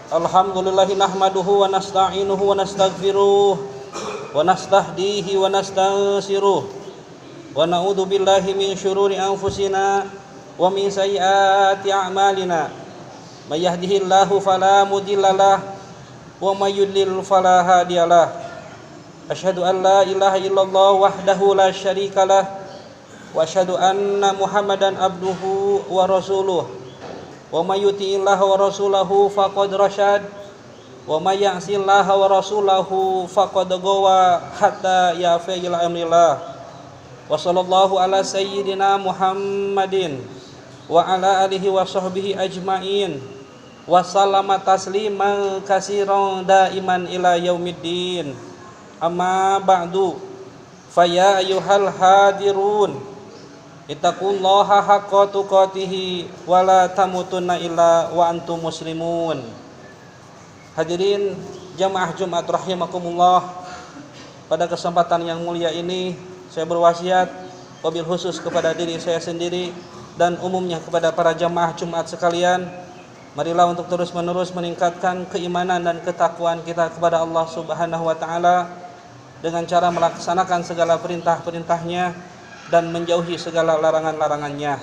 Alhamdulillahi nahmaduhu wa nasta'inuhu wa nastaghfiruh wa nastahdihi wa nastansiruh wa na'udzu billahi min syururi anfusina wa min sayyiati a'malina. May yahdihillahu fala mudhillalah wa may yudlil fala hadiyalah. Asyhadu an la ilaha illallah wahdahu la syarikalah wa asyhadu anna Muhammadan abduhu wa rasuluh. Wa may yuti'illaha wa rasulahu faqad rasyad wa may ya'sillaha wa rasulahu faqad ghawa hatta yafil amrillah. Wa sallallahu ala sayyidina Muhammadin wa ala alihi wa sahbihi ajmain wa sallama tasliman katsiran daiman ila yaumiddin. Amma ba'du, faya ayyuhal hadirun ittaqullaha haqqa tuqatih wa la tamutunna illa wa antum muslimun. Hadirin jamaah Jumat rahimakumullah, pada kesempatan yang mulia ini saya berwasiat wabil khusus kepada diri saya sendiri dan umumnya kepada para jamaah Jumat sekalian, marilah untuk terus-menerus meningkatkan keimanan dan ketakwaan kita kepada Allah Subhanahu wa taala dengan cara melaksanakan segala perintah-perintahnya dan menjauhi segala larangan-larangannya.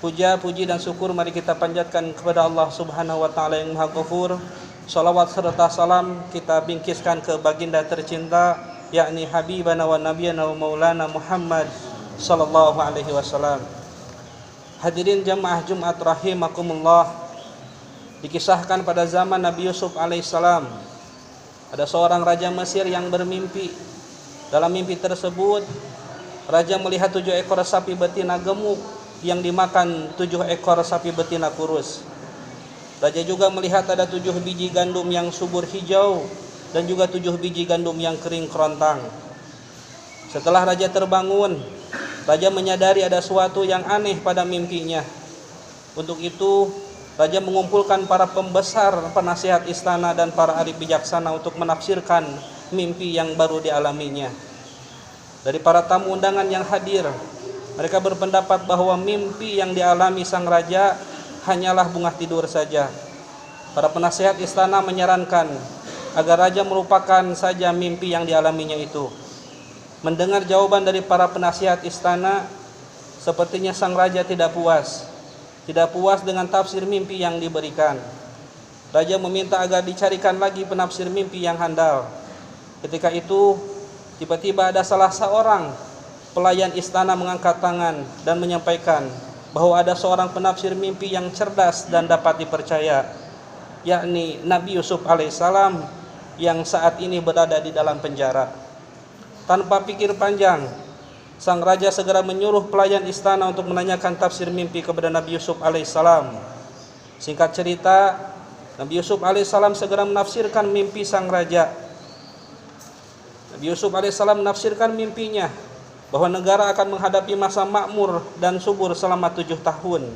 Puja, puji dan syukur mari kita panjatkan kepada Allah Subhanahu wa taala yang Maha Ghafur. Salawat serta salam kita bingkiskan ke baginda tercinta, yakni habibana wa nabiyana wa maulana Muhammad sallallahu alaihi wasallam. Hadirin jamaah Jumat rahimakumullah, dikisahkan pada zaman Nabi Yusuf alaihissalam ada seorang raja Mesir yang bermimpi. Dalam mimpi tersebut raja melihat 7 ekor sapi betina gemuk yang dimakan 7 ekor sapi betina kurus. Raja juga melihat ada 7 biji gandum yang subur hijau dan juga 7 biji gandum yang kering kerontang. Setelah raja terbangun, raja menyadari ada sesuatu yang aneh pada mimpinya. Untuk itu, raja mengumpulkan para pembesar, penasihat istana dan para ahli bijaksana untuk menafsirkan mimpi yang baru dialaminya. Dari para tamu undangan yang hadir, mereka berpendapat bahwa mimpi yang dialami sang raja hanyalah bunga tidur saja. Para penasihat istana menyarankan agar raja melupakan saja mimpi yang dialaminya itu. Mendengar jawaban dari para penasihat istana, sepertinya sang raja tidak puas dengan tafsir mimpi yang diberikan. Raja meminta agar dicarikan lagi penafsir mimpi yang handal. Ketika itu tiba-tiba ada salah seorang pelayan istana mengangkat tangan dan menyampaikan bahwa ada seorang penafsir mimpi yang cerdas dan dapat dipercaya, yakni Nabi Yusuf alaihissalam yang saat ini berada di dalam penjara. Tanpa pikir panjang, sang raja segera menyuruh pelayan istana untuk menanyakan tafsir mimpi kepada Nabi Yusuf alaihissalam. Singkat cerita, Nabi Yusuf alaihissalam segera menafsirkan mimpi sang raja. Nabi Yusuf alaihissalam menafsirkan mimpinya bahwa negara akan menghadapi masa makmur dan subur selama 7 tahun.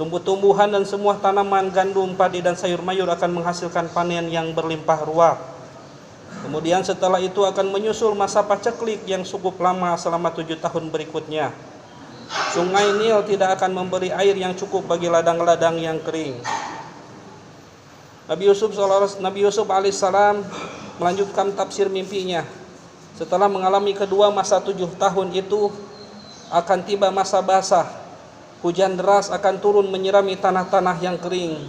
Tumbuh-tumbuhan dan semua tanaman gandum, padi dan sayur mayur akan menghasilkan panen yang berlimpah ruah. Kemudian setelah itu akan menyusul masa paceklik yang cukup lama selama 7 tahun berikutnya. Sungai Nil tidak akan memberi air yang cukup bagi ladang-ladang yang kering. Nabi Yusuf alaihissalam melanjutkan tafsir mimpinya. Setelah mengalami kedua masa 7 tahun itu, akan tiba masa basah. Hujan deras akan turun menyirami tanah-tanah yang kering.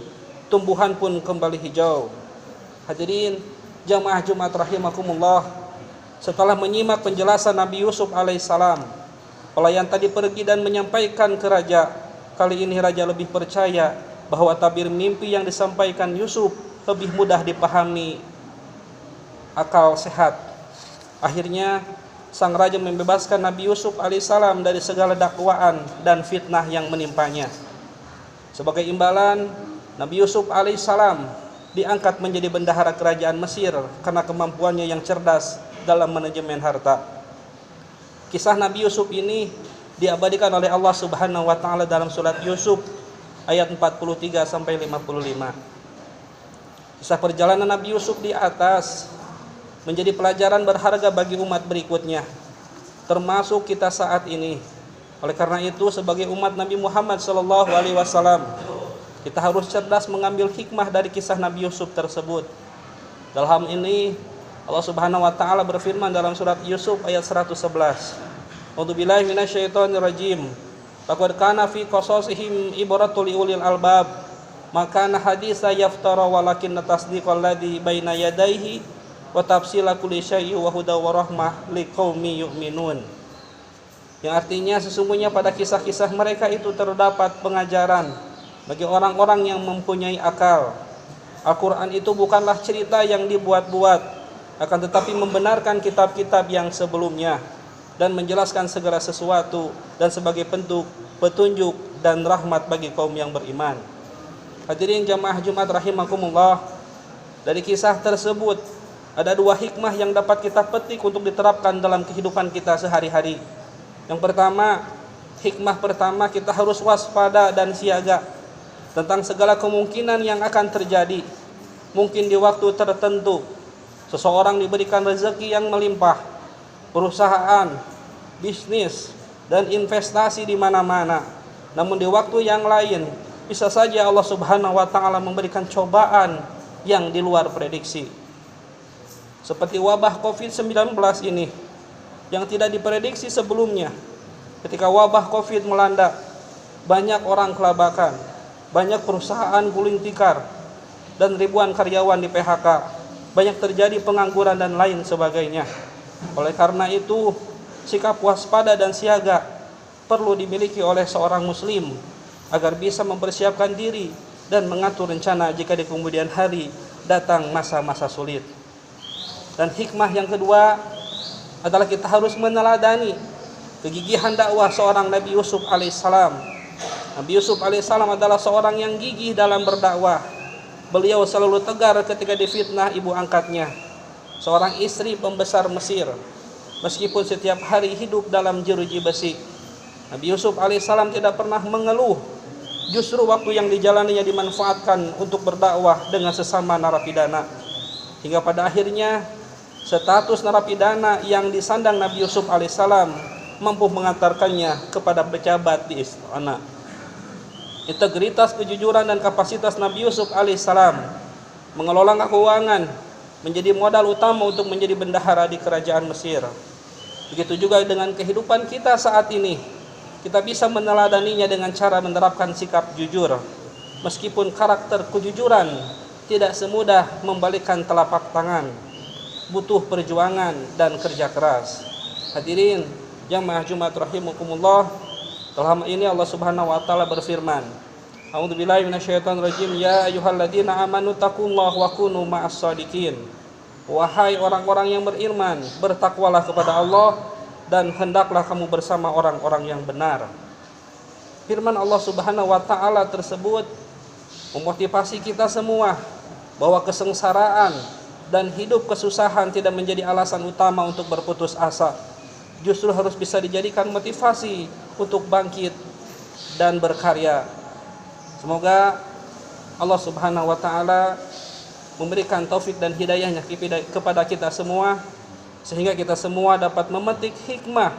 Tumbuhan pun kembali hijau. Hadirin jamaah Jumat rahimakumullah, setelah menyimak penjelasan Nabi Yusuf alaihissalam, pelayan tadi pergi dan menyampaikan ke raja. Kali ini raja lebih percaya bahwa tabir mimpi yang disampaikan Yusuf lebih mudah dipahami akal sehat. Akhirnya sang raja membebaskan Nabi Yusuf alaihissalam dari segala dakwaan dan fitnah yang menimpanya. Sebagai imbalan, Nabi Yusuf alaihissalam diangkat menjadi bendahara kerajaan Mesir karena kemampuannya yang cerdas dalam manajemen harta. Kisah Nabi Yusuf ini diabadikan oleh Allah Subhanahu wa taala dalam surat Yusuf ayat 43 sampai 55. Kisah perjalanan Nabi Yusuf di atas menjadi pelajaran berharga bagi umat berikutnya, termasuk kita saat ini. Oleh karena itu, sebagai umat Nabi Muhammad SAW, Kita harus cerdas mengambil hikmah dari kisah Nabi Yusuf tersebut. Dalam ini Allah Subhanahu wa taala berfirman dalam surat Yusuf ayat 111. A'udzubillahi minasyaitonir rajim. Laqad kana fi qasasihim ibratul liulil albab. Maka haditsa yaftara walakin tasdiqal ladzi baina yadayhi wa tafsila kulli syai'in wa huda wa rahmah liqaumi yu'minun. Yang artinya sesungguhnya pada kisah-kisah mereka itu terdapat pengajaran bagi orang-orang yang mempunyai akal. Al-Quran itu bukanlah cerita yang dibuat-buat, akan tetapi membenarkan kitab-kitab yang sebelumnya dan menjelaskan segala sesuatu dan sebagai bentuk petunjuk dan rahmat bagi kaum yang beriman. Hadirin jamaah Jumat rahimakumullah, dari kisah tersebut ada dua hikmah yang dapat kita petik untuk diterapkan dalam kehidupan kita sehari-hari. Yang pertama, hikmah pertama, kita harus waspada dan siaga tentang segala kemungkinan yang akan terjadi. Mungkin di waktu tertentu seseorang diberikan rezeki yang melimpah, perusahaan, bisnis, dan investasi di mana-mana. Namun di waktu yang lain bisa saja Allah Subhanahu wa taala memberikan cobaan yang di luar prediksi. Seperti wabah Covid-19 ini yang tidak diprediksi sebelumnya. Ketika wabah Covid melanda, banyak orang kelabakan, banyak perusahaan gulung tikar, dan ribuan karyawan di PHK, banyak terjadi pengangguran dan lain sebagainya. Oleh karena itu, sikap waspada dan siaga perlu dimiliki oleh seorang muslim agar bisa mempersiapkan diri dan mengatur rencana jika di kemudian hari datang masa-masa sulit. Dan hikmah yang kedua adalah kita harus meneladani kegigihan dakwah seorang Nabi Yusuf alaihissalam. Nabi Yusuf alaihissalam adalah seorang yang gigih dalam berdakwah. Beliau selalu tegar ketika difitnah ibu angkatnya, seorang istri pembesar Mesir, meskipun setiap hari hidup dalam jeruji besi. Nabi Yusuf alaihissalam tidak pernah mengeluh. Justru waktu yang dijalaninya dimanfaatkan untuk berdakwah dengan sesama narapidana. Hingga pada akhirnya status narapidana yang disandang Nabi Yusuf alaihissalam mampu mengantarkannya kepada pejabat di istana. Integritas, kejujuran, dan kapasitas Nabi Yusuf alaihissalam mengelola keuangan menjadi modal utama untuk menjadi bendahara di kerajaan Mesir. Begitu juga dengan kehidupan kita saat ini. Kita bisa meneladaninya dengan cara menerapkan sikap jujur. Meskipun karakter kejujuran tidak semudah membalikkan telapak tangan, butuh perjuangan dan kerja keras. Hadirin jamaah Jumat rahimakumullah, dalam ini Allah Subhanahu wa taala berfirman, A'udzubillahi minasyaitonir rajim, ya ayyuhalladzina amanu taqullaha wa kunu ma'as shadiqin. Wahai orang-orang yang beriman, bertakwalah kepada Allah dan hendaklah kamu bersama orang-orang yang benar. Firman Allah Subhanahu wa taala tersebut memotivasi kita semua bahwa kesengsaraan dan hidup kesusahan tidak menjadi alasan utama untuk berputus asa. Justru harus bisa dijadikan motivasi untuk bangkit dan berkarya. Semoga Allah Subhanahu wa taala memberikan taufik dan hidayahnya kepada kita semua, sehingga kita semua dapat memetik hikmah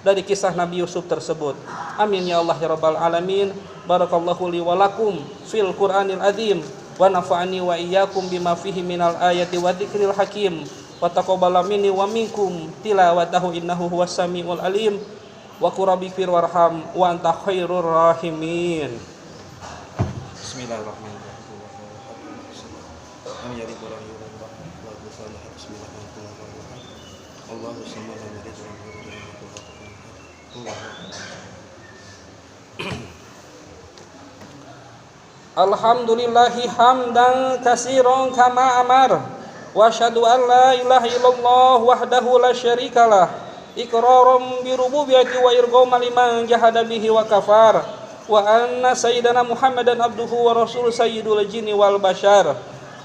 dari kisah Nabi Yusuf tersebut. Amin ya Allah ya rabbal alamin. Barakallahu li wa lakum fil Qur'anil azim wa nafa'ani wa iyyakum bima fihi minal ayati wa dzikril hakim. Wa taqabbala minni wa minkum tilawatahu innahu huwas samiul alim. Wa qur rabbifir warham wa anta khairur rahimin. Bismillahirrahmanirrahim. Amin ya rabbal alamin. Bismillahirrahmanirrahim. Allahu samad lam yalid wa lam yulad. Alhamdulillahi hamdan katsiran kama amar. Wa asyhadu an la ilaha illallah wahdahu la syarikalah iqraram bi rububiyyati wa irghaman liman jahada bihi wa kafar. Wa anna sayyidana Muhammadan abduhu wa rasul sayyidul jinni wal bashar.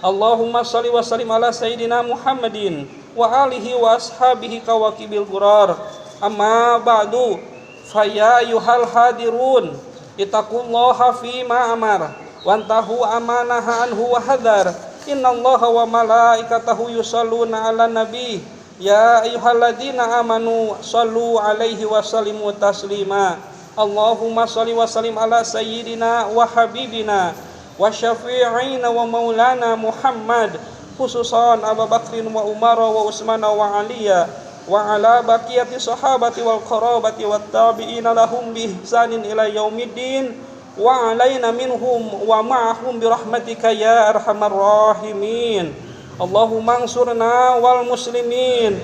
Allahumma shalli wa sallim ala sayyidina Muhammadin wa alihi wa ashabihi kawakibil gurar. Amma ba'du, fa ya ayyuhal hadirun ittaqullaha fi ma amar wantahu amanaha anhu wa hadar. Innallaha wa malaikatahu yusalluna 'alan nabi ya ayyuhalladzina amanu shallu 'alaihi wa sallimu taslima. Allahumma shalli wa sallim ala sayyidina wa habibina والشفيعين ومولانا محمد خصوصا أبا بكر وعمر وعثمان وعلي وعلى بقية الصحابة والقرابة والتابعين لهم بإحسان إلى يوم الدين وعلينا منهم ومعهم برحمتك يا أرحم الراحمين. اللهم انصرنا والمسلمين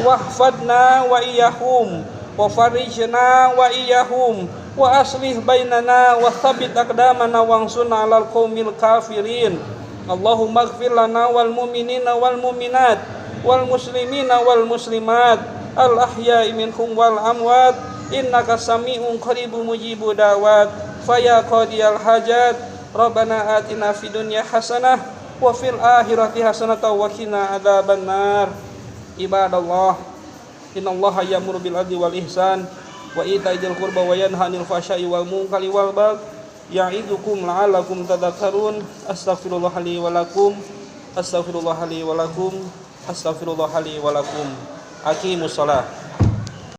واحفظنا وإياهم وفرجنا وإياهم وأصلح بيننا وثبت أقدامنا وانصرنا على القوم الكافرين. اللهم اغفر لنا والمؤمنين والمؤمنات والمسلمين والمسلمات الأحياء منهم والأموات إنك سميع قريب مجيب دعوات فيا قاضي الحاجات ربنا آتنا في الدنيا حسنة وفي الآخرة حسنة وقنا عذاب النار. عباد الله إن الله يأمر بالعدل والإحسان وإيتاء ذي القربى وينهى عن الفحشاء والمنكر والبغي يعظكم لعلكم تذكرون. أستغفر الله لي ولكم أستغفر الله لي ولكم أستغفر الله لي ولكم. أقيموا الصلاة.